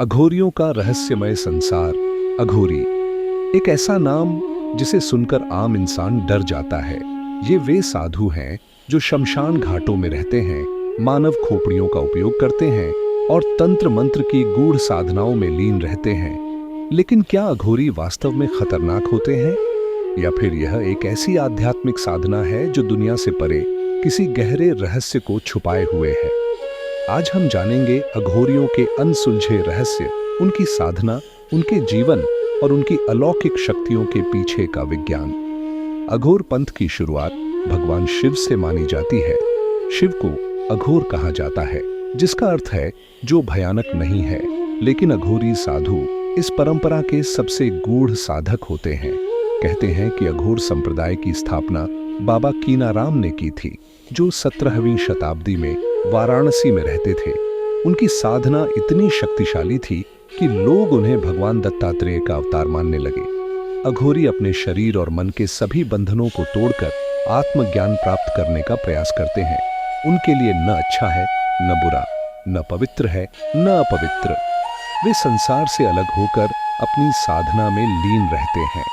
अघोरियों का रहस्यमय संसार। अघोरी एक ऐसा नाम जिसे सुनकर आम इंसान डर जाता है। ये वे साधु हैं जो शमशान घाटों में रहते हैं, मानव खोपड़ियों का उपयोग करते हैं और तंत्र मंत्र की गूढ़ साधनाओं में लीन रहते हैं। लेकिन क्या अघोरी वास्तव में खतरनाक होते हैं, या फिर यह एक ऐसी आध्यात्मिक साधना है जो दुनिया से परे किसी गहरे रहस्य को छुपाए हुए है? आज हम जानेंगे अघोरियों के अनसुलझे रहस्य, उनकी साधना, उनके जीवन और उनकी अलौकिक शक्तियों के पीछे का विज्ञान। अघोर पंथ की शुरुआत भगवान शिव से मानी जाती है। शिव को अघोर कहा जाता है, जिसका अर्थ है जो भयानक नहीं है। लेकिन अघोरी साधु इस परंपरा के सबसे गूढ़ साधक होते हैं। कहते हैं कि अघोर संप्रदाय की स्थापना बाबा कीनाराम ने की थी, जो 17वीं शताब्दी में वाराणसी में रहते थे। उनकी साधना इतनी शक्तिशाली थी कि लोग उन्हें भगवान दत्तात्रेय का अवतार मानने लगे। अघोरी अपने शरीर और मन के सभी बंधनों को तोड़कर आत्मज्ञान प्राप्त करने का प्रयास करते हैं। उनके लिए न अच्छा है न बुरा, न पवित्र है न अपवित्र। वे संसार से अलग होकर अपनी साधना में लीन रहते हैं।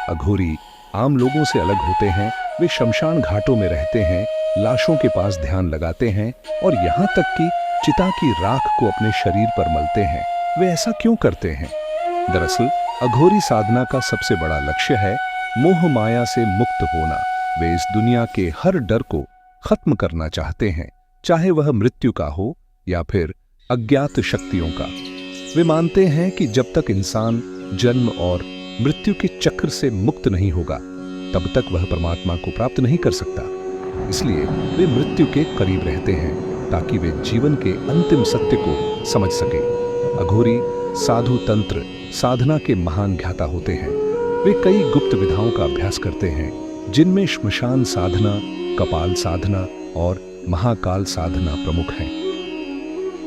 अघोरी आम लोगों से अलग होते हैं। वे शमशान घाटों में रहते हैं, लाशों के पास ध्यान लगाते हैं और यहाँ तक कि चिता की राख को अपने शरीर पर मलते हैं। वे ऐसा क्यों करते हैं? दरअसल अघोरी साधना का सबसे बड़ा लक्ष्य है मोह माया से मुक्त होना। वे इस दुनिया के हर डर को खत्म करना चाहते हैं, चाहे वह मृत्यु का हो या फिर अज्ञात शक्तियों का। वे मानते हैं कि जब तक इंसान जन्म और मृत्यु के चक्र से मुक्त नहीं होगा, तब तक वह परमात्मा को प्राप्त नहीं कर सकता। इसलिए वे मृत्यु के करीब रहते हैं, ताकि वे जीवन के अंतिम सत्य को समझ सके। अघोरी साधु तंत्र साधना के महान ज्ञाता होते हैं। वे कई गुप्त विधाओं का अभ्यास करते हैं, जिनमें श्मशान साधना, कपाल साधना और महाकाल साधना प्रमुख हैं।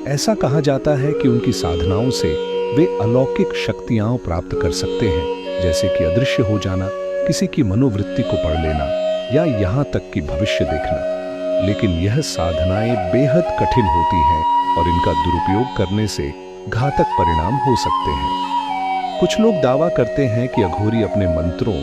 ऐसा कहा जाता है कि उनकी साधनाओं से वे अलौकिक शक्तियां प्राप्त कर सकते हैं, जैसे कि अदृश्य हो जाना, किसी की मनोवृत्ति को पढ़ लेना या यहाँ तक कि भविष्य देखना। लेकिन यह साधनाएं बेहद कठिन होती हैं और इनका दुरुपयोग करने से घातक परिणाम हो सकते हैं। कुछ लोग दावा करते हैं कि अघोरी अपने मंत्रों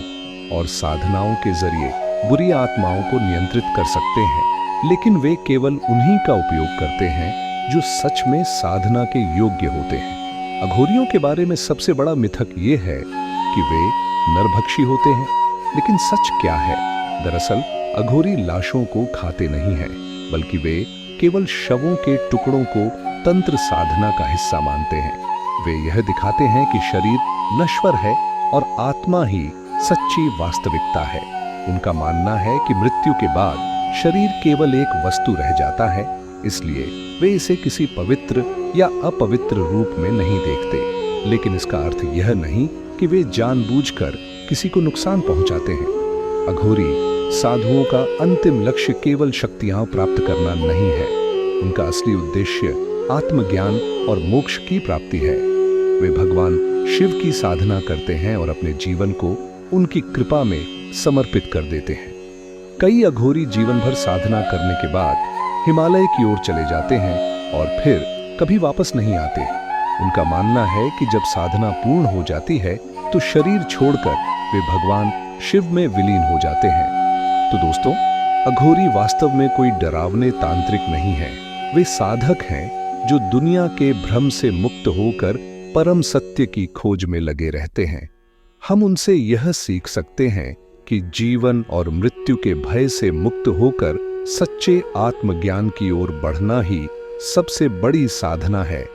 और साधनाओं के जरिए बुरी आत्माओं को नियंत्रित कर सकते हैं, लेकिन वे केवल उन्हीं का उपयोग करते हैं जो सच में साधना के योग्य होते हैं। अघोरियों के बारे में सबसे बड़ा मिथक ये है कि वे नरभक्षी होते हैं, लेकिन सच क्या है? दरअसल अघोरी लाशों को खाते नहीं हैं, बल्कि वे केवल शवों के टुकड़ों को तंत्र साधना का हिस्सा मानते हैं। वे यह दिखाते हैं कि शरीर नश्वर है और आत्मा ही सच्ची वास्तविकता है। उनका मानना है कि मृत्यु के बाद शरीर केवल एक वस्तु रह जाता है, इसलिए वे इसे किसी पवित्र या अपवित्र रूप में नहीं देखते। लेकिन इसका अर्थ यह नहीं कि वे जानबूझकर किसी को नुकसान पहुंचाते हैं। अघोरी साधुओं का अंतिम लक्ष्य केवल शक्तियां प्राप्त करना नहीं है। उनका असली उद्देश्य आत्मज्ञान और मोक्ष की प्राप्ति है। वे भगवान शिव की साधना करते हैं और अपने जीवन को उनकी कृपा में समर्पित कर देते हैं। कई अघोरी जीवन भर साधना करने के बाद हिमालय की ओर चले जाते हैं और फिर कभी वापस नहीं आते। उनका मानना है कि जब साधना पूर्ण हो जाती है तो शरीर छोड़कर वे भगवान शिव में विलीन हो जाते हैं। तो दोस्तों, अघोरी वास्तव में कोई डरावने तांत्रिक नहीं है। वे साधक हैं जो दुनिया के भ्रम से मुक्त होकर परम सत्य की खोज में लगे रहते हैं। हम उनसे यह सीख सकते हैं कि जीवन और मृत्यु के भय से मुक्त होकर सच्चे आत्मज्ञान की ओर बढ़ना ही सबसे बड़ी साधना है।